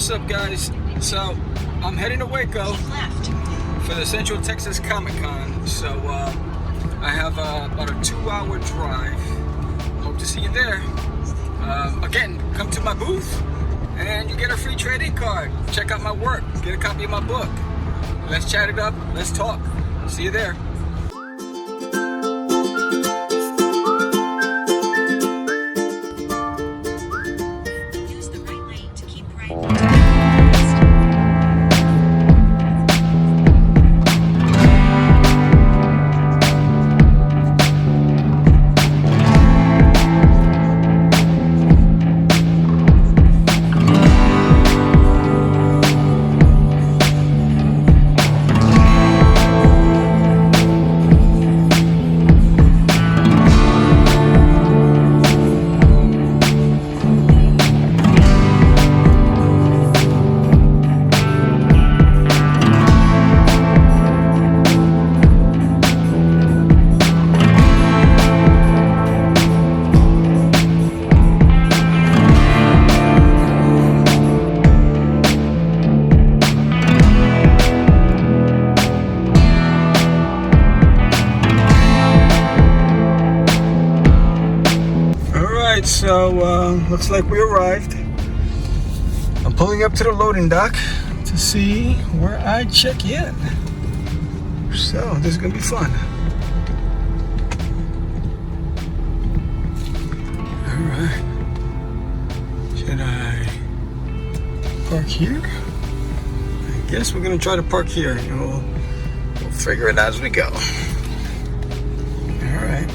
What's up, guys? So I'm heading to Waco for the Central Texas Comic Con. So I have about a 2-hour drive. Hope to see you there. Again, come to my booth and you get a free trade-in card. Check out my work, get a copy of my book. Let's chat it up, let's talk. See you there. So looks like we arrived. I'm pulling up to the loading dock to see where I check in. So this is gonna be fun. All right. Should I park here? I guess we're gonna try to park here, and we'll figure it out as we go. All right.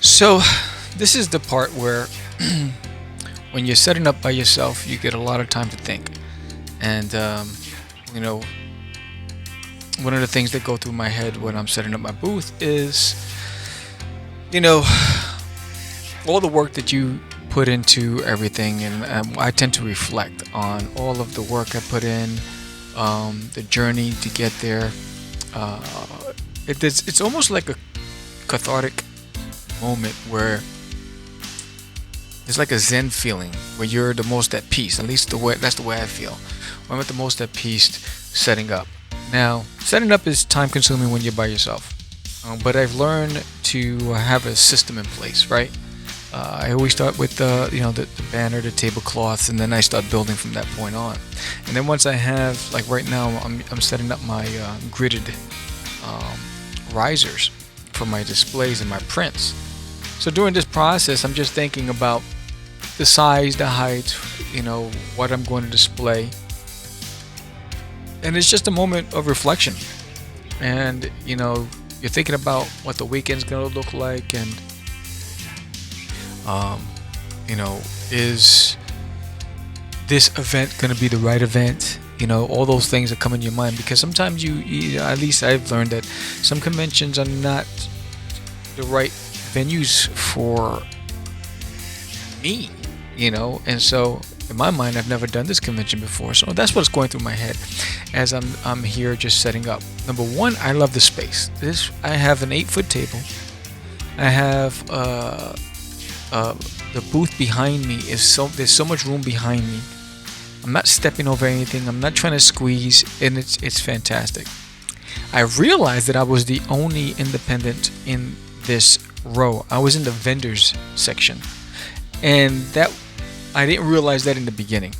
So this is the part where when you're setting up by yourself, you get a lot of time to think. And one of the things that go through my head when I'm setting up my booth is, all the work that you put into everything, and I tend to reflect on all of the work I put in, the journey to get there. It's almost like a cathartic moment where it's like a Zen feeling where you're the most at peace. At least that's the way I feel. When I'm at the most at peace setting up. Now, setting up is time consuming when you're by yourself, but I've learned to have a system in place, right? I always start with the banner, the tablecloths, and then I start building from that point on. And then once I have, like right now, I'm setting up my gridded risers for my displays and my prints. So during this process, I'm just thinking about the size, the height, what I'm going to display. And it's just a moment of reflection. And, you're thinking about what the weekend's going to look like, and, is this event going to be the right event? You know, all those things that come in your mind, because sometimes you at least I've learned that some conventions are not the right venues for me, you know. And so in my mind, I've never done this convention before, so that's what's going through my head as I'm here just setting up. Number one, I love the space. I have an 8-foot table. I have the booth behind me there's so much room behind me. I'm not stepping over anything. I'm not trying to squeeze, and it's fantastic. I realized that I was the only independent in this row. I was in the vendors section, and that I didn't realize that in the beginning.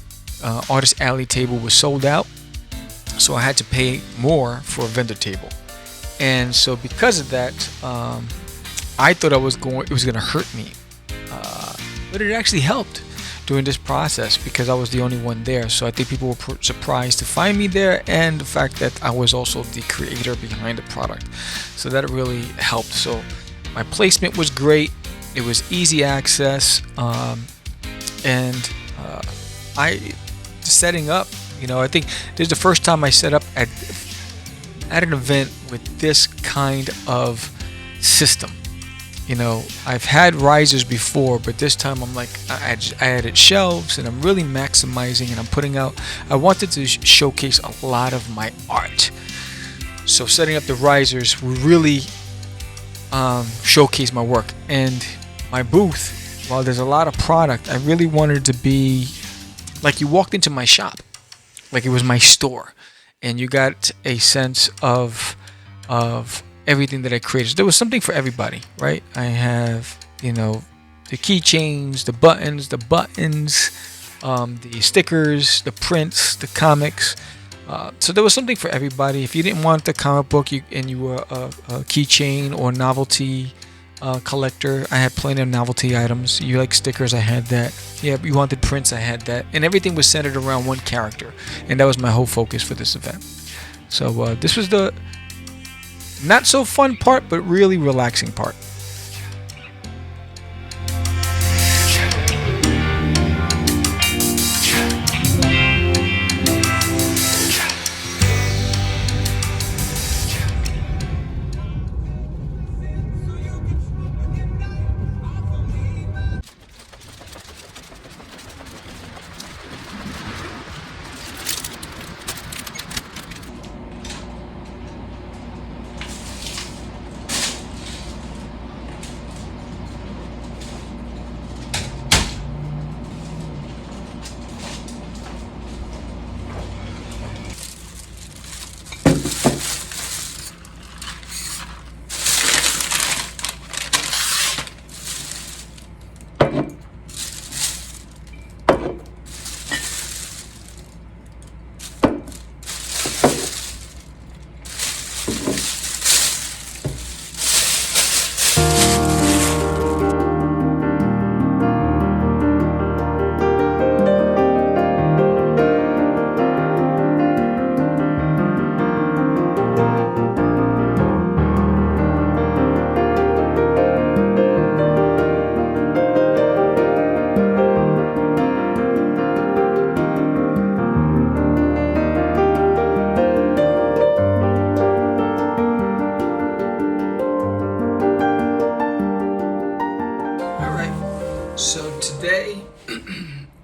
Artist Alley table was sold out, so I had to pay more for a vendor table, and so because of that, I thought it was going to hurt me, but it actually helped during this process because I was the only one there. So I think people were surprised to find me there, and the fact that I was also the creator behind the product, so that really helped. So my placement was great. It was easy access, and I setting up. You know, I think this is the first time I set up at an event with this kind of system. You know, I've had risers before, but this time I'm like, I added shelves, and I'm really maximizing, and I'm putting out. I wanted to showcase a lot of my art. So setting up the risers will really showcase my work. And my booth, while there's a lot of product, I really wanted it to be like you walked into my shop, like it was my store, and you got a sense of everything that I created. So there was something for everybody, right? I have, you know, the keychains, the buttons, the stickers, the prints, the comics. So there was something for everybody. If you didn't want the comic book and you were a keychain or novelty collector, I had plenty of novelty items. You like stickers, I had that. Yeah, you wanted prints, I had that. And everything was centered around one character, and that was my whole focus for this event. So this was the not so fun part, but really relaxing part.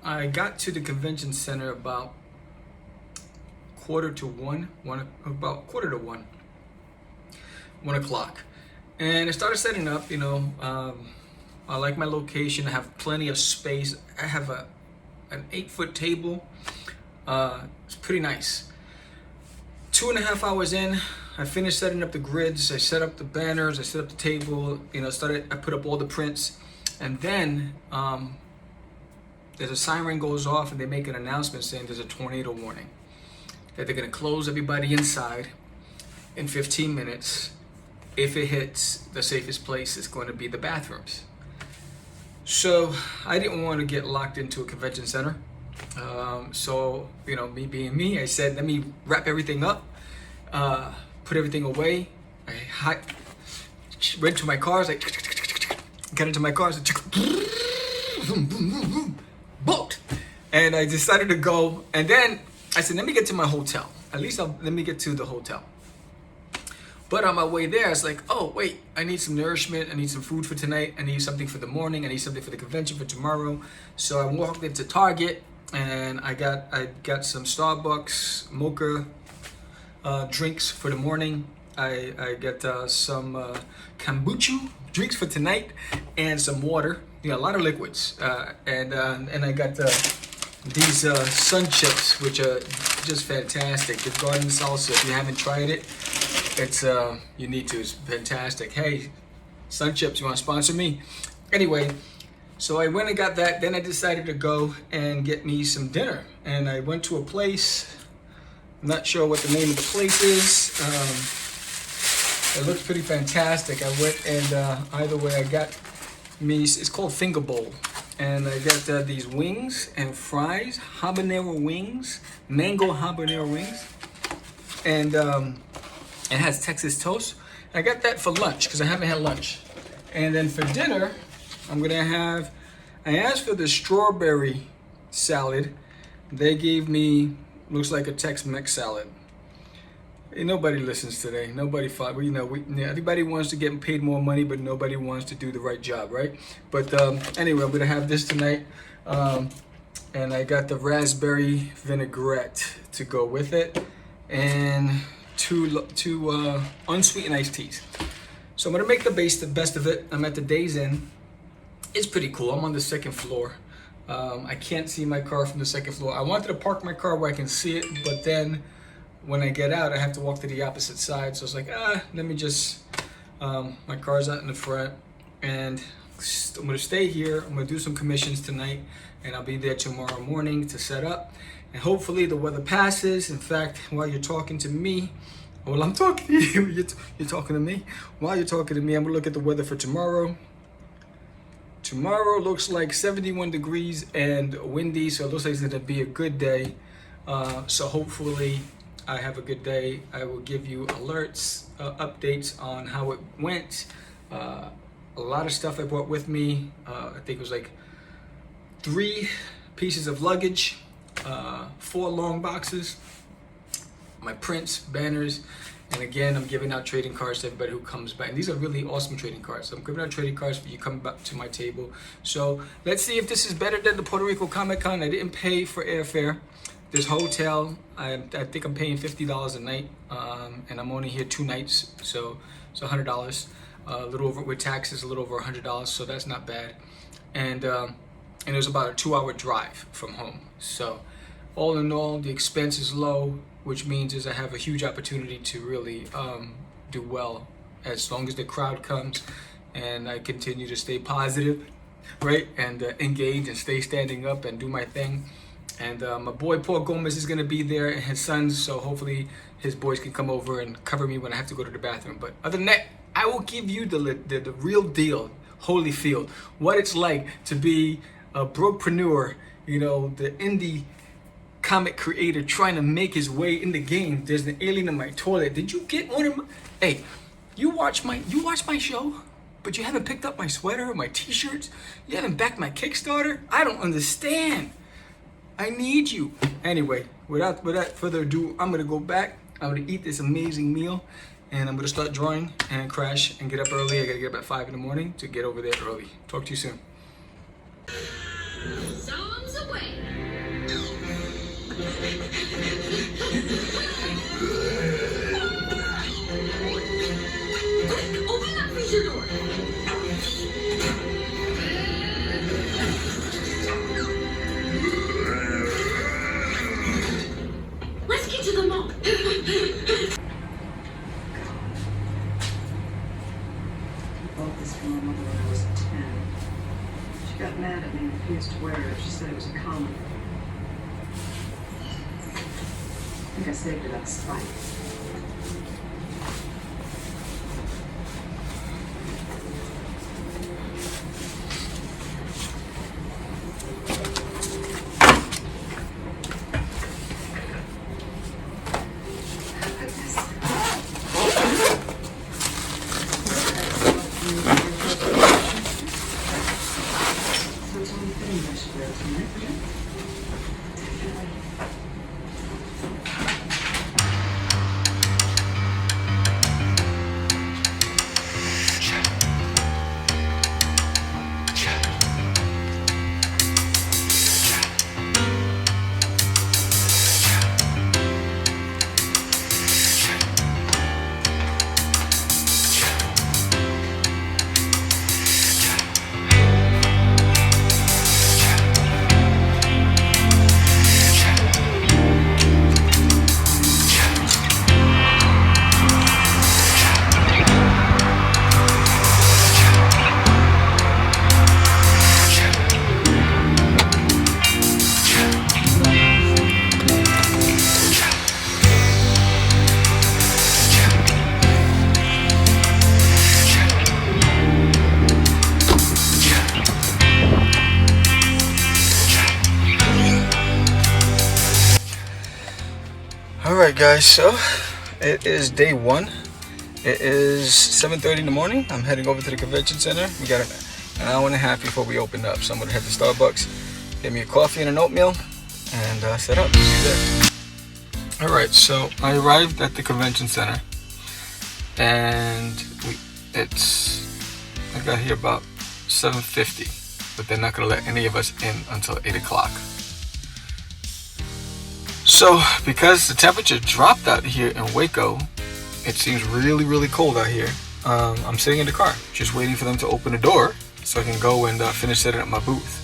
I got to the convention center about quarter to 1 o'clock, and I started setting up. You know, I like my location. I have plenty of space. I have an 8-foot table. It's pretty nice. 2.5 hours in, I finished setting up the grids. I set up the banners. I set up the table. You know, I put up all the prints, and then there's a siren goes off, and they make an announcement saying there's a tornado warning, that they're gonna close everybody inside in 15 minutes. If it hits, the safest place is going to be the bathrooms. So I didn't want to get locked into a convention center. So, you know, me being me, I said, let me wrap everything up, put everything away. I went to my cars, I got into my cars, booked. And I decided to go, and then I said, let me get to my hotel. At least let me get to the hotel. But on my way there, I was like, oh, wait, I need some nourishment. I need some food for tonight. I need something for the morning. I need something for the convention for tomorrow. So I walked into Target, and I got some Starbucks mocha drinks for the morning. I got some kombucha drinks for tonight, and some water. A lot of liquids. And I got these sun chips, which are just fantastic. The garden salsa. If you haven't tried it, it's you need to. It's fantastic. Hey, sun chips, you want to sponsor me? Anyway, so I went and got that. Then I decided to go and get me some dinner, and I went to a place. I'm not sure what the name of the place is. It looks pretty fantastic. I went and either way, I got me. It's called Finger Bowl. And I got these wings and fries, habanero wings, mango habanero wings. And it has Texas toast. I got that for lunch because I haven't had lunch. And then for dinner, I'm gonna have, I asked for the strawberry salad. They gave me, looks like a Tex-Mex salad. Nobody listens today. Nobody fought. Everybody wants to get paid more money, but nobody wants to do the right job, right? But anyway, I'm gonna have this tonight, and I got the raspberry vinaigrette to go with it, and two unsweetened iced teas. So I'm gonna make the best of it. I'm at the Days Inn. It's pretty cool. I'm on the second floor. I can't see my car from the second floor. I wanted to park my car where I can see it, but then when I get out, I have to walk to the opposite side. So it's like, let me just, my car's out in the front, and I'm gonna stay here. I'm gonna do some commissions tonight, and I'll be there tomorrow morning to set up. And hopefully the weather passes. In fact, while you're talking to me, well, I'm talking to you, you're talking to me. While you're talking to me, I'm gonna look at the weather for tomorrow. Tomorrow looks like 71 degrees and windy, so it looks like it's gonna be a good day. So hopefully, I have a good day. I will give you alerts, updates on how it went. A lot of stuff I brought with me. I think it was like 3 pieces of luggage, 4 long boxes, my prints, banners, and again, I'm giving out trading cards to everybody who comes by. And these are really awesome trading cards. So I'm giving out trading cards for you coming back to my table. So let's see if this is better than the Puerto Rico Comic Con. I didn't pay for airfare. This hotel, I think I'm paying $50 a night, and I'm only here 2 nights, so it's $100. A little over with taxes, a little over $100, so that's not bad. And it was about a 2-hour drive from home. So all in all, the expense is low, which means is I have a huge opportunity to really do well as long as the crowd comes and I continue to stay positive, right, and engage and stay standing up and do my thing. And my boy Paul Gomez is gonna be there, and his sons, so hopefully his boys can come over and cover me when I have to go to the bathroom. But other than that, I will give you the real deal, Holyfield, what it's like to be a brokepreneur, the indie comic creator trying to make his way in the game. There's an alien in my toilet. Did you get one of my, hey, you watch my show, but you haven't picked up my sweater or my t-shirts? You haven't backed my Kickstarter? I don't understand. I need you. Anyway, without further ado, I'm gonna go back. I'm gonna eat this amazing meal, and I'm gonna start drawing and crash and get up early. I gotta get up at 5 in the morning to get over there early. Talk to you soon. Songs away. Open that freezer door. Let's get to the mall. I bought this for my mother when I was 10. She got mad at me and refused to wear it. She said it was a common. I think I saved it out of spite. Alright guys, so it is day one. It is 7:30 in the morning. I'm heading over to the convention center. We got an hour and a half before we open up. So I'm gonna head to Starbucks, get me a coffee and an oatmeal, and set up. See you there. Alright, so I arrived at the convention center, and I got here about 7:50, but they're not gonna let any of us in until 8 o'clock. So, because the temperature dropped out here in Waco, it seems really cold out here. I'm sitting in the car, just waiting for them to open the door so I can go and finish setting up my booth.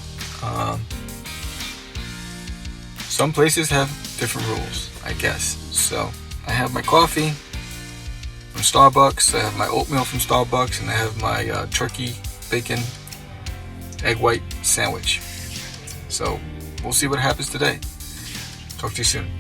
Some places have different rules, I guess. So, I have my coffee from Starbucks, I have my oatmeal from Starbucks, and I have my turkey, bacon, egg white sandwich. So, we'll see what happens today. Talk to you soon.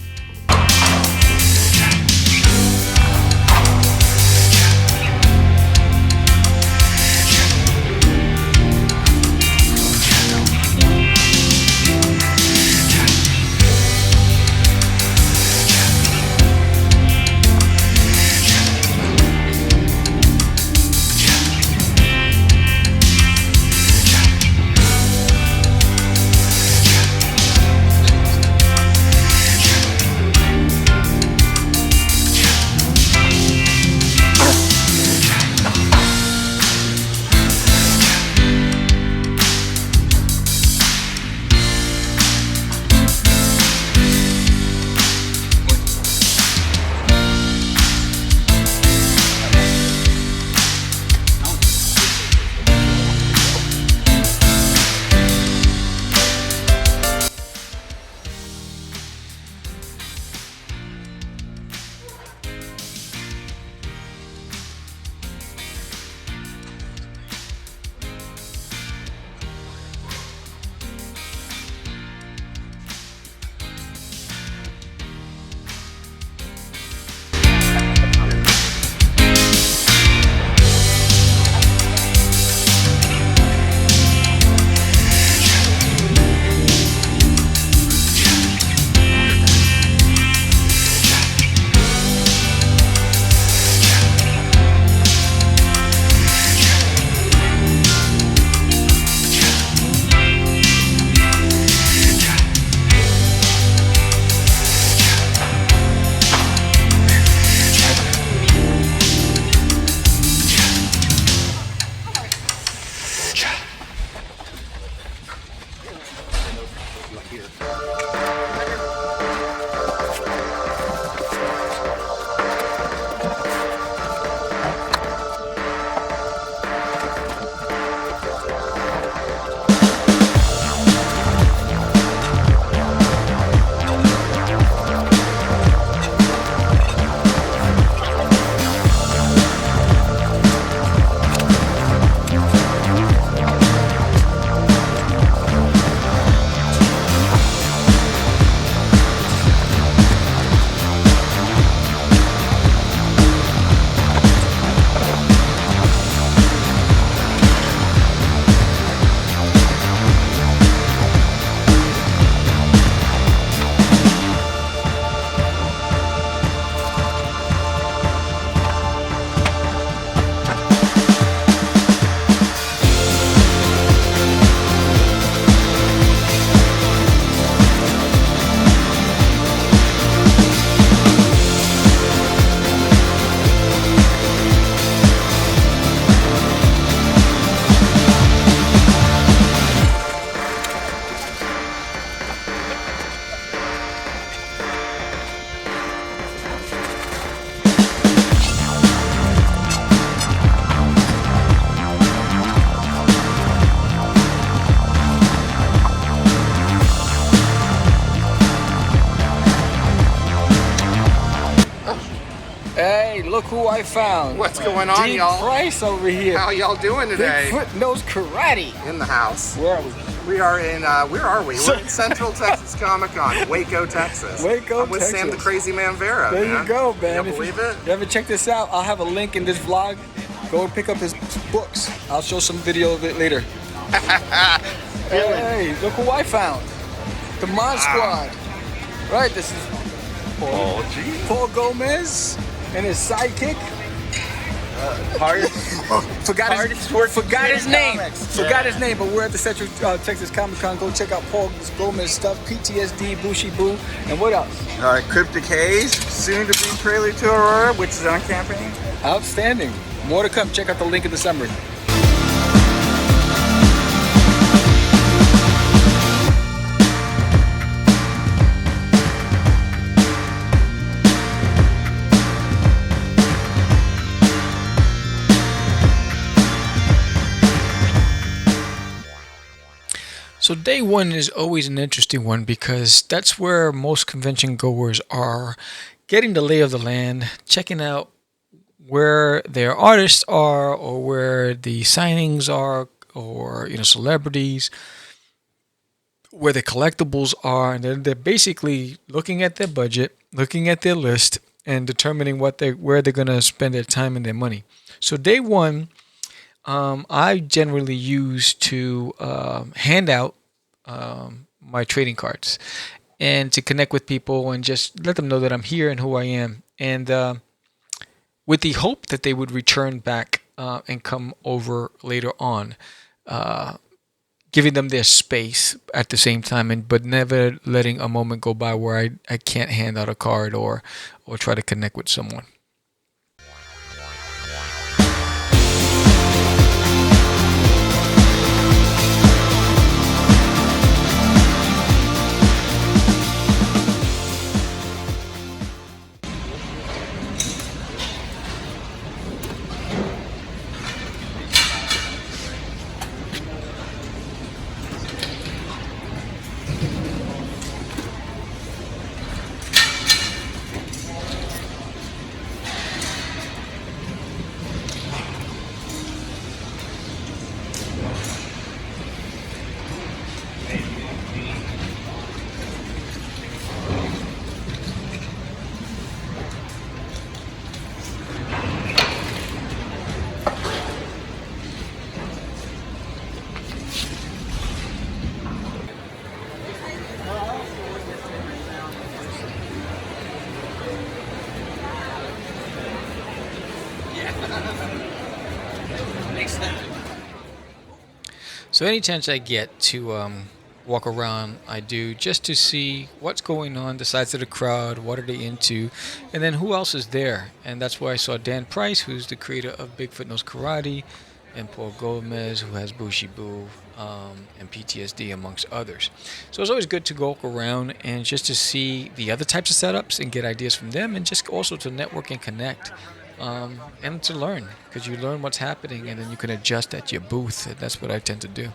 Hey, look who I found. What's going on, Dean y'all? Price over here. How y'all doing today? Bigfoot knows karate. In the house. Where are we? We are in, where are we? We're in Central Texas Comic Con, Waco, Texas. Waco, I'm with Texas. Sam the Crazy Man Vera. There man. you go, man. You believe it? You ever check this out? I'll have a link in this vlog. Go and pick up his books. I'll show some video of it later. Hey, look who I found. The Mod Squad. Right, this is Paul. Oh, geez. Paul Gomez and his sidekick. Hardest working Forgot kid his in name. comics. Forgot his name, but we're at the Central Texas Comic Con. Go check out Paul Gomez stuff, PTSD, Bushy Boo, and what else? Cryptic Haze, soon to be Prelude to Aurora, which is on campaign. Outstanding. More to come. Check out the link in the summary. So day one is always an interesting one because that's where most convention goers are getting the lay of the land, checking out where their artists are or where the signings are or celebrities, where the collectibles are, and then they're basically looking at their budget, looking at their list, and determining where they're going to spend their time and their money. So day one, I generally use to hand out my trading cards and to connect with people and just let them know that I'm here and who I am, and with the hope that they would return back and come over later on, giving them their space at the same time, but never letting a moment go by where I can't hand out a card or try to connect with someone. So any chance I get to walk around, I do, just to see what's going on, the size of the crowd, what are they into, and then who else is there. And that's where I saw Dan Price, who's the creator of Bigfoot Knows Karate, and Paul Gomez, who has Bushy Boo and PTSD, amongst others. So it's always good to go around and just to see the other types of setups and get ideas from them, and just also to network and connect. And to learn, because you learn what's happening and then you can adjust at your booth. And that's what I tend to do.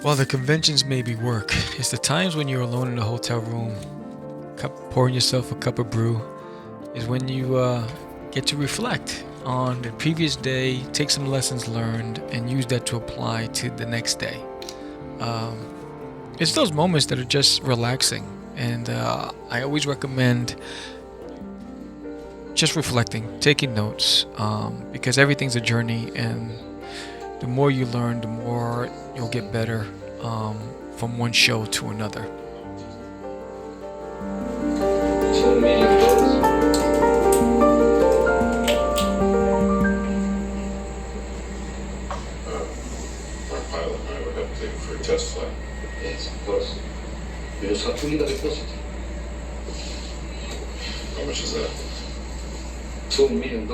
While the conventions maybe work, it's the times when you're alone in a hotel room, pouring yourself a cup of brew, is when you get to reflect on the previous day, take some lessons learned, and use that to apply to the next day. It's those moments that are just relaxing, and I always recommend just reflecting, taking notes, because everything's a journey, and the more you learn, the more you'll get better from one show to another. Test flight. Yes, of course. How much is that? $2 million.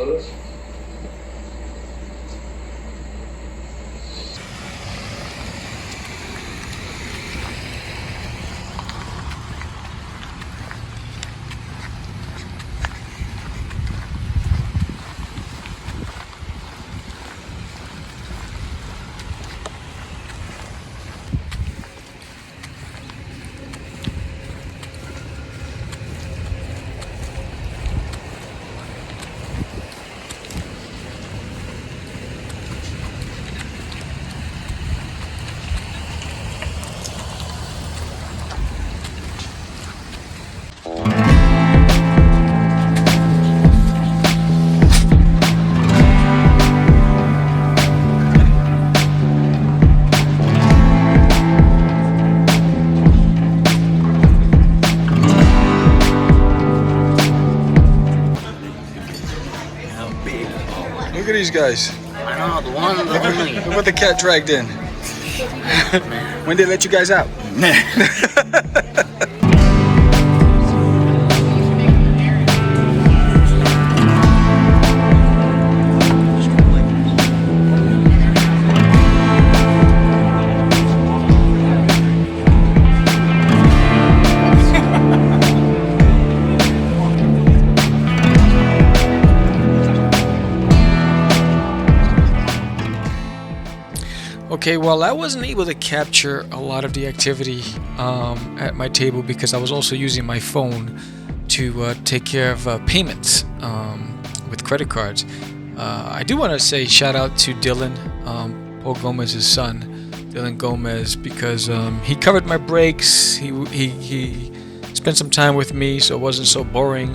Look at these guys. I know, the one, the only. Look what the cat dragged in. When they let you guys out? Okay, well, I wasn't able to capture a lot of the activity at my table because I was also using my phone to take care of payments with credit cards. I do want to say shout out to Dylan, Paul Gomez's son, Dylan Gomez, because he covered my breaks. He spent some time with me, so it wasn't so boring.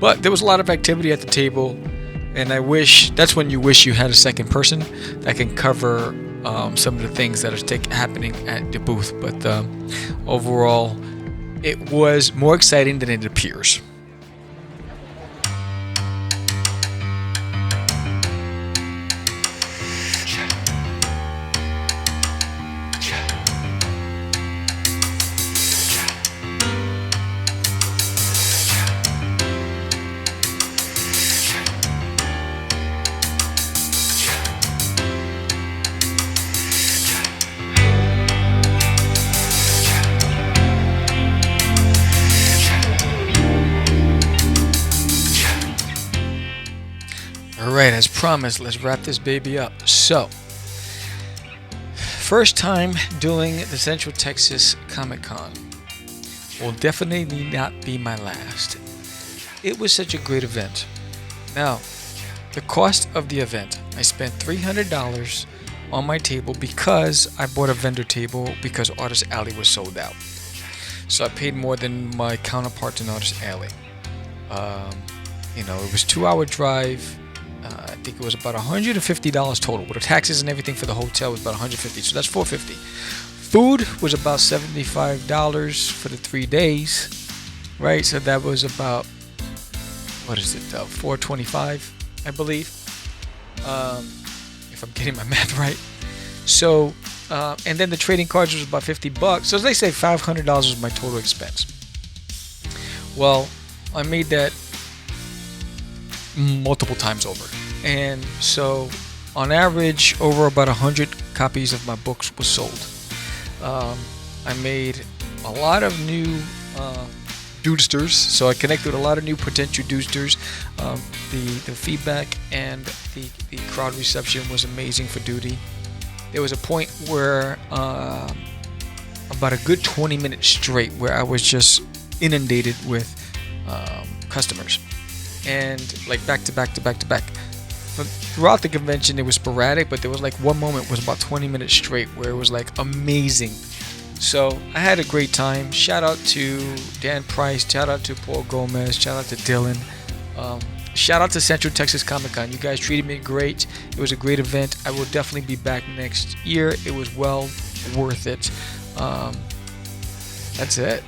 But there was a lot of activity at the table. And I wish, that's when you wish you had a second person that can cover some of the things that are happening at the booth. But overall, it was more exciting than it appears. Alright, as promised, let's wrap this baby up. So, first time doing the Central Texas Comic Con will definitely not be my last. It was such a great event. Now, the cost of the event, I spent $300 on my table because I bought a vendor table because Artist Alley was sold out. So I paid more than my counterparts in Artist Alley. It was a 2-hour drive. I think it was about $150 total. With the taxes and everything for the hotel was about $150, so that's $450. Food was about $75 for the 3 days, right? So that was about, $425, I believe, if I'm getting my math right. So, and then the trading cards was about $50. So they say $500 was my total expense. Well, I made that multiple times over, and so on average over about 100 copies of my books was sold. I made a lot of new Doodsters, so I connected with a lot of new potential Doodsters. The feedback and the crowd reception was amazing for Doodie. there was a point where about a good 20 minutes straight where I was just inundated with customers, and like back to back to back to back. But throughout the convention it was sporadic, but there was like one moment was about 20 minutes straight where it was like amazing. So I had a great time. Shout out to Dan Price, shout out to Paul Gomez, shout out to Dylan, shout out to Central Texas Comic Con. You guys treated me great. It was a great event. I will definitely be back next year. It was well worth it. That's it.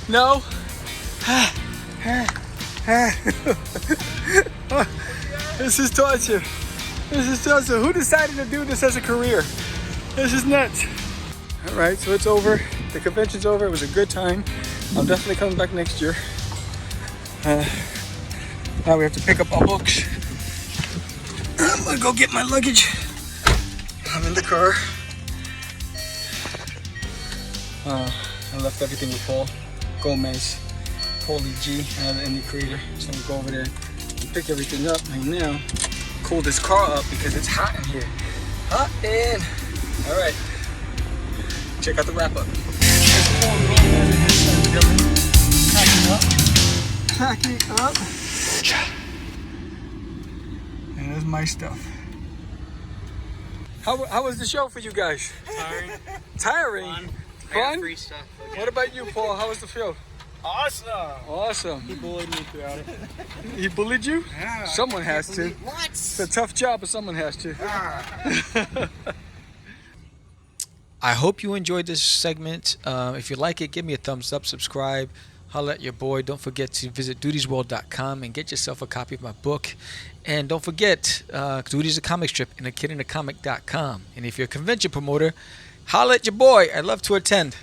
No. This is torture. This is torture. Who decided to do this as a career? This is nuts. All right, so it's over. The convention's over. It was a good time. I'm definitely coming back next year. Now we have to pick up our books. I'm gonna go get my luggage. I'm in the car. I left everything with Paul Gomez, Paulie G, another indie creator. So we'll go over there and pick everything up. And now, cool this car up because it's hot in here. Hot in. All right. Check out the wrap up. There's Paul Gomez and his son Dylan packing up. And there's my stuff. How was the show for you guys? Tiring. Tiring? Fun? Free stuff. What about you, Paul? How was the show? Awesome. Awesome. He bullied me throughout it. He bullied you? Yeah. Someone has to. What? It's a tough job, but someone has to. Ah. I hope you enjoyed this segment. If you like it, give me a thumbs up, subscribe, holla at your boy. Don't forget to visit doodiesworld.com and get yourself a copy of my book. And don't forget, Doodie's a comic strip and akidinacomic.com. And if you're a convention promoter, holla at your boy. I'd love to attend.